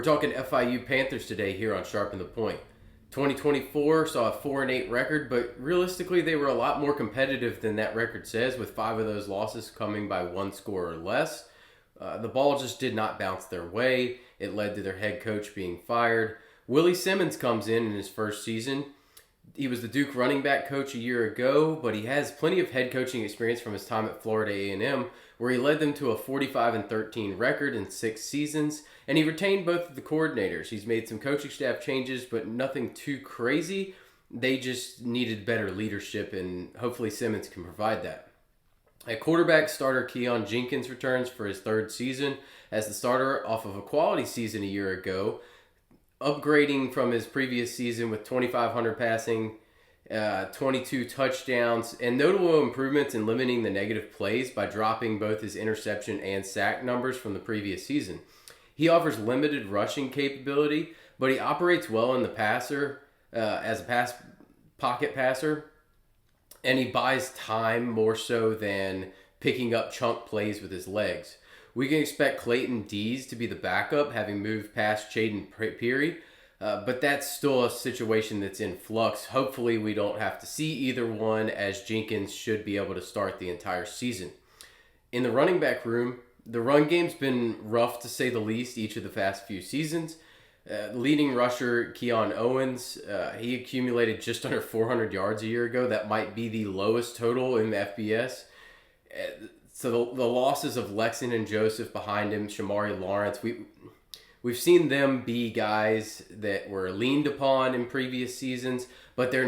We're talking FIU Panthers today here on Sharpen the Point. 2024 saw a 4-8 record, but realistically they were a lot more competitive than that record says, with 5 of those losses coming by 1 score or less. The ball just did not bounce their way. It led to their head coach being fired. Willie Simmons comes in his first season. He was the Duke running back coach a year ago, but he has plenty of head coaching experience from his time at Florida A&M, where he led them to a 45-13 record in 6 seasons, and he retained both of the coordinators. He's made some coaching staff changes, but nothing too crazy. They just needed better leadership, and hopefully Simmons can provide that. At quarterback, starter Keon Jenkins returns for his 3rd season as the starter off of a quality season a year ago, upgrading from his previous season with 2,500 passing, 22 touchdowns, and notable improvements in limiting the negative plays by dropping both his interception and sack numbers from the previous season. He offers limited rushing capability, but he operates well in the passer as a pocket passer, and he buys time more so than picking up chunk plays with his legs. We can expect Clayton Dees to be the backup, having moved past Chaden Peary, but that's still a situation that's in flux. Hopefully we don't have to see either one, as Jenkins should be able to start the entire season. In the running back room, the run game's been rough to say the least each of the past few seasons. Leading rusher Keon Owens, he accumulated just under 400 yards a year ago. That might be the lowest total in the FBS. So the losses of Lexington and Joseph behind him, Shamari Lawrence, we've seen them be guys that were leaned upon in previous seasons, but they're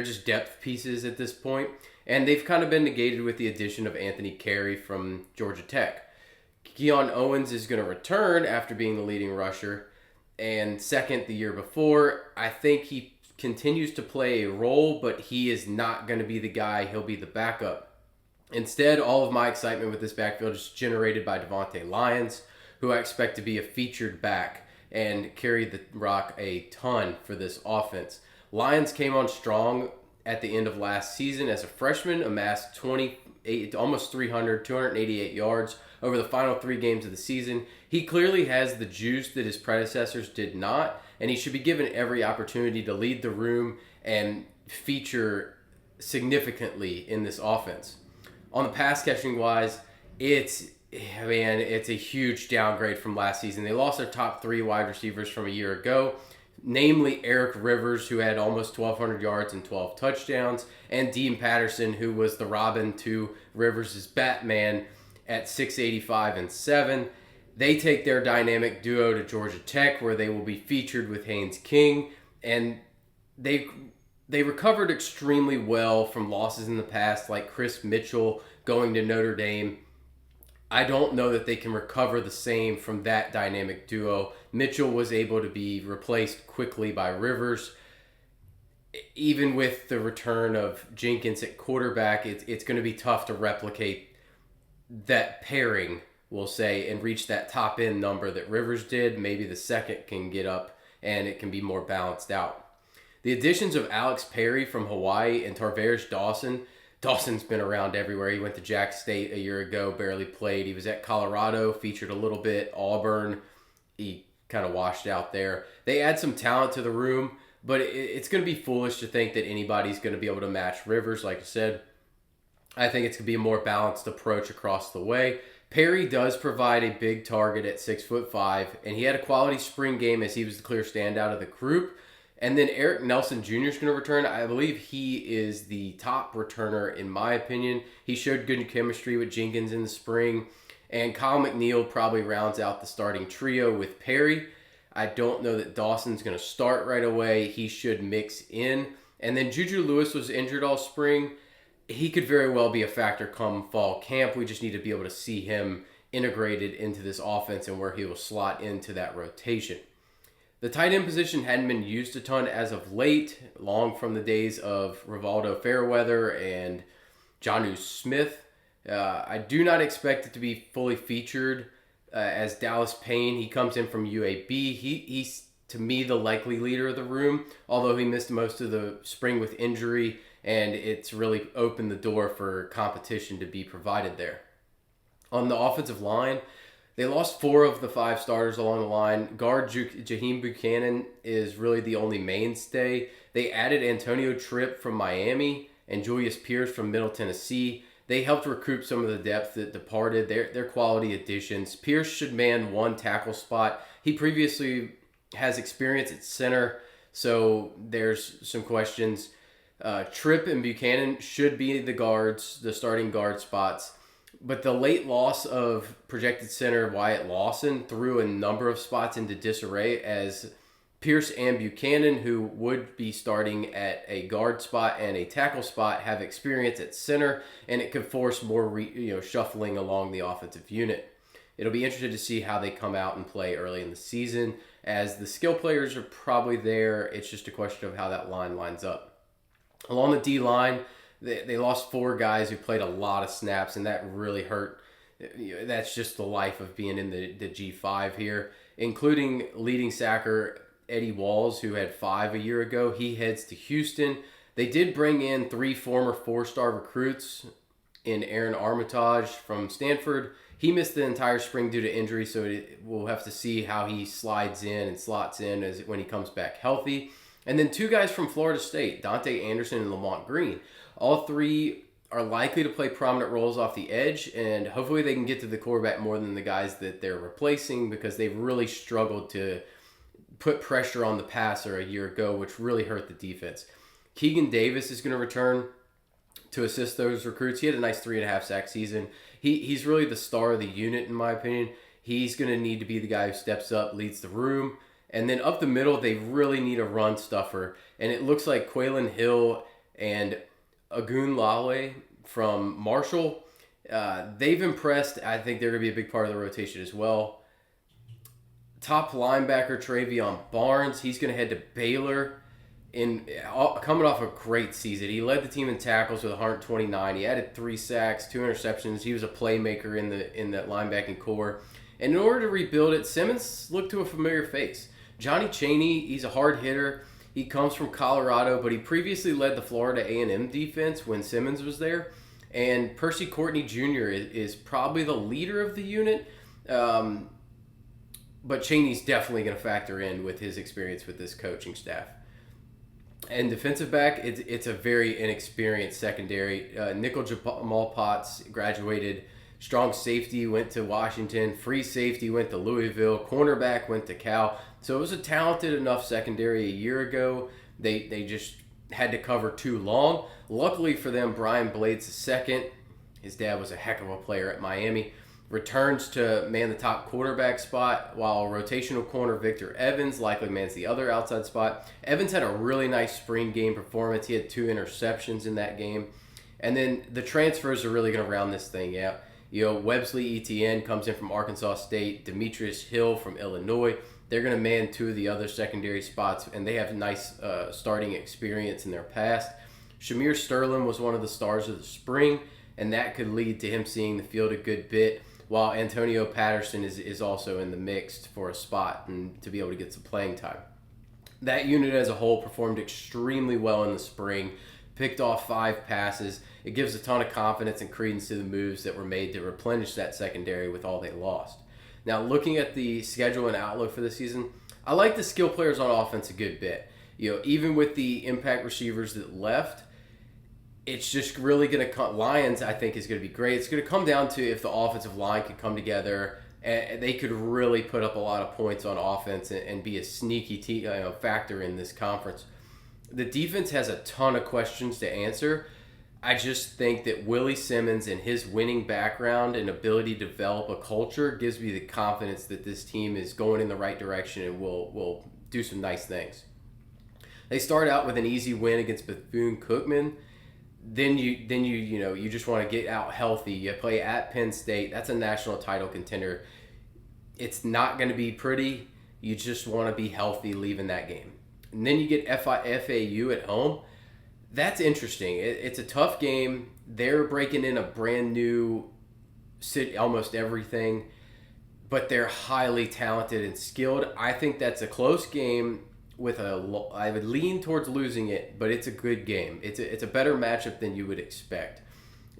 just depth pieces at this point. And they've kind of been negated with the addition of Anthony Carey from Georgia Tech. Keon Owens is going to return after being the leading rusher and second the year before. I think he continues to play a role, but he is not going to be the guy. He'll be the backup. Instead, all of my excitement with this backfield is generated by Devontae Lyons, who I expect to be a featured back and carry the rock a ton for this offense. Lyons came on strong at the end of last season as a freshman, amassed almost 288 yards over the final 3 games of the season. He clearly has the juice that his predecessors did not, and he should be given every opportunity to lead the room and feature significantly in this offense. On the pass catching wise, it's a huge downgrade from last season. They lost their top 3 wide receivers from a year ago, namely Eric Rivers, who had almost 1,200 yards and 12 touchdowns, and Dean Patterson, who was the Robin to Rivers' Batman at 685 and 7. They take their dynamic duo to Georgia Tech, where they will be featured with Haynes King, and they recovered extremely well from losses in the past, like Chris Mitchell going to Notre Dame. I don't know that they can recover the same from that dynamic duo. Mitchell was able to be replaced quickly by Rivers. Even with the return of Jenkins at quarterback, it's going to be tough to replicate that pairing, we'll say, and reach that top end number that Rivers did. Maybe the second can get up and it can be more balanced out. The additions of Alex Perry from Hawaii and Tarvarish Dawson. Dawson's been around everywhere. He went to Jack State a year ago, barely played. He was at Colorado, featured a little bit. Auburn, he kind of washed out there. They add some talent to the room, but it's going to be foolish to think that anybody's going to be able to match Rivers. Like I said, I think it's going to be a more balanced approach across the way. Perry does provide a big target at 6'5", and he had a quality spring game as he was the clear standout of the group. And then Eric Nelson Jr. is going to return. I believe he is the top returner in my opinion. He showed good chemistry with Jenkins in the spring. And Kyle McNeil probably rounds out the starting trio with Perry. I don't know that Dawson's going to start right away. He should mix in. And then Juju Lewis was injured all spring. He could very well be a factor come fall camp. We just need to be able to see him integrated into this offense and where he will slot into that rotation. The tight end position hadn't been used a ton as of late, long from the days of Rivaldo Fairweather and Jonnu Smith. I do not expect it to be fully featured as Dallas Payne. He comes in from UAB. He's, to me, the likely leader of the room, although he missed most of the spring with injury, and it's really opened the door for competition to be provided there. On the offensive line, They lost 4 of the 5 starters along the line. Guard Jaheim Buchanan is really the only mainstay. They added Antonio Tripp from Miami and Julius Pierce from Middle Tennessee. They helped recruit some of the depth that departed. They're quality additions. Pierce should man one tackle spot. He previously has experience at center, so there's some questions. Tripp and Buchanan should be the starting guard spots. But the late loss of projected center Wyatt Lawson threw a number of spots into disarray, as Pierce and Buchanan, who would be starting at a guard spot and a tackle spot, have experience at center, and it could force more shuffling along the offensive unit. It'll be interesting to see how they come out and play early in the season, as the skill players are probably there. It's just a question of how that line lines up. Along the D-line, they lost 4 guys who played a lot of snaps, and that really hurt. That's just the life of being in the G5 here, including leading sacker Eddie Walls, who had 5 a year ago. He heads to Houston. They did bring in 3 former 4-star recruits in Aaron Armitage from Stanford. He missed the entire spring due to injury, so we'll have to see how he slides in and slots in when he comes back healthy. And then 2 guys from Florida State, Dante Anderson and Lamont Green. All 3 are likely to play prominent roles off the edge, and hopefully they can get to the quarterback more than the guys that they're replacing, because they've really struggled to put pressure on the passer a year ago, which really hurt the defense. Keegan Davis is going to return to assist those recruits. He had a nice 3.5 sack season. He's really the star of the unit, in my opinion. He's going to need to be the guy who steps up, leads the room. And then up the middle, they really need a run stuffer. And it looks like Quaylen Hill and Agun Lale from Marshall, they've impressed. I think they're going to be a big part of the rotation as well. Top linebacker Travion Barnes, he's going to head to Baylor. Coming off a great season. He led the team in tackles with 129. He added 3 sacks, 2 interceptions. He was a playmaker in the linebacking core. And in order to rebuild it, Simmons looked to a familiar face. Johnny Chaney, he's a hard hitter. He comes from Colorado, but he previously led the Florida A&M defense when Simmons was there. And Percy Courtney Jr. is probably the leader of the unit. But Chaney's definitely going to factor in with his experience with this coaching staff. And defensive back, it's a very inexperienced secondary. Nickel Jamal Potts graduated. Strong safety went to Washington. Free safety went to Louisville. Cornerback went to Cal. So it was a talented enough secondary a year ago. They just had to cover too long. Luckily for them, Brian Blades II, his dad was a heck of a player at Miami, returns to man the top quarterback spot, while rotational corner Victor Evans likely mans the other outside spot. Evans had a really nice spring game performance. He had 2 interceptions in that game. And then the transfers are really going to round this thing out. Websley Etienne comes in from Arkansas State. Demetrius Hill from Illinois. They're going to man 2 of the other secondary spots, and they have nice starting experience in their past. Shamir Sterling was one of the stars of the spring, and that could lead to him seeing the field a good bit, while Antonio Patterson is also in the mix for a spot and to be able to get some playing time. That unit as a whole performed extremely well in the spring, picked off 5 passes. It gives a ton of confidence and credence to the moves that were made to replenish that secondary with all they lost. Now, looking at the schedule and outlook for the season, I like the skill players on offense a good bit. Even with the impact receivers that left, it's just really going to come. Lions, I think, is going to be great. It's going to come down to if the offensive line can come together, and they could really put up a lot of points on offense and be a sneaky factor in this conference. The defense has a ton of questions to answer. I just think that Willie Simmons and his winning background and ability to develop a culture gives me the confidence that this team is going in the right direction and will do some nice things. They start out with an easy win against Bethune-Cookman. Then you just want to get out healthy. You play at Penn State. That's a national title contender. It's not going to be pretty. You just want to be healthy leaving that game. And then you get FIU at home. That's interesting. It's a tough game. They're breaking in a brand new city, almost everything, but they're highly talented and skilled. I think that's a close game. I would lean towards losing it, but it's a good game. It's a better matchup than you would expect.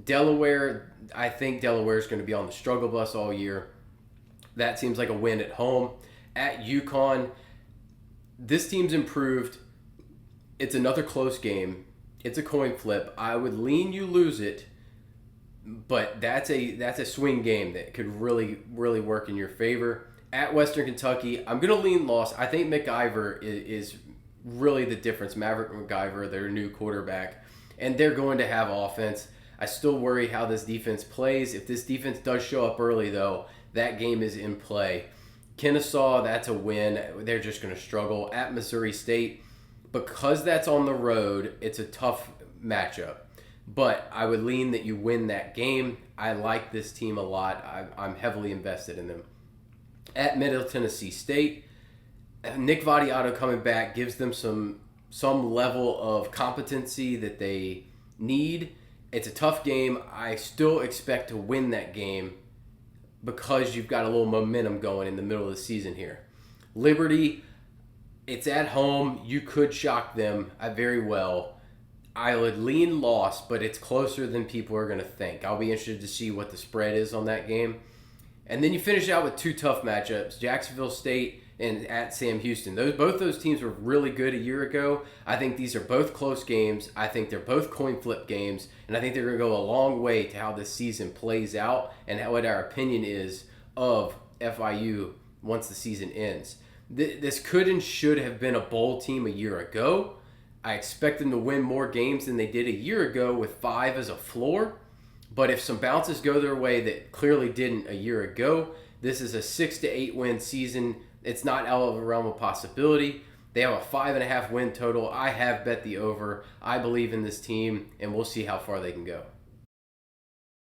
Delaware, I think Delaware is going to be on the struggle bus all year. That seems like a win at home. At UConn, this team's improved. It's another close game. It's a coin flip. I would lean you lose it, but that's a swing game that could really, really work in your favor. At Western Kentucky, I'm going to lean loss. I think McIver is really the difference. Maverick McIver, their new quarterback, and they're going to have offense. I still worry how this defense plays. If this defense does show up early, though, that game is in play. Kennesaw, that's a win. They're just going to struggle. At Missouri State, because that's on the road, it's a tough matchup. But I would lean that you win that game. I like this team a lot. I'm heavily invested in them. At Middle Tennessee State, Nick Vattiato coming back gives them some level of competency that they need. It's a tough game. I still expect to win that game because you've got a little momentum going in the middle of the season here. Liberty, it's at home. You could shock them very well. I would lean loss, but it's closer than people are going to think. I'll be interested to see what the spread is on that game. And then you finish out with two tough matchups, Jacksonville State and at Sam Houston. Both those teams were really good a year ago. I think these are both close games. I think they're both coin flip games, and I think they're going to go a long way to how this season plays out and what our opinion is of FIU once the season ends. This could and should have been a bowl team a year ago. I expect them to win more games than they did a year ago with 5 as a floor. But if some bounces go their way that clearly didn't a year ago, this is a 6 to 8 win season. It's not out of the realm of possibility. They have a 5.5 win total. I have bet the over. I believe in this team, and we'll see how far they can go.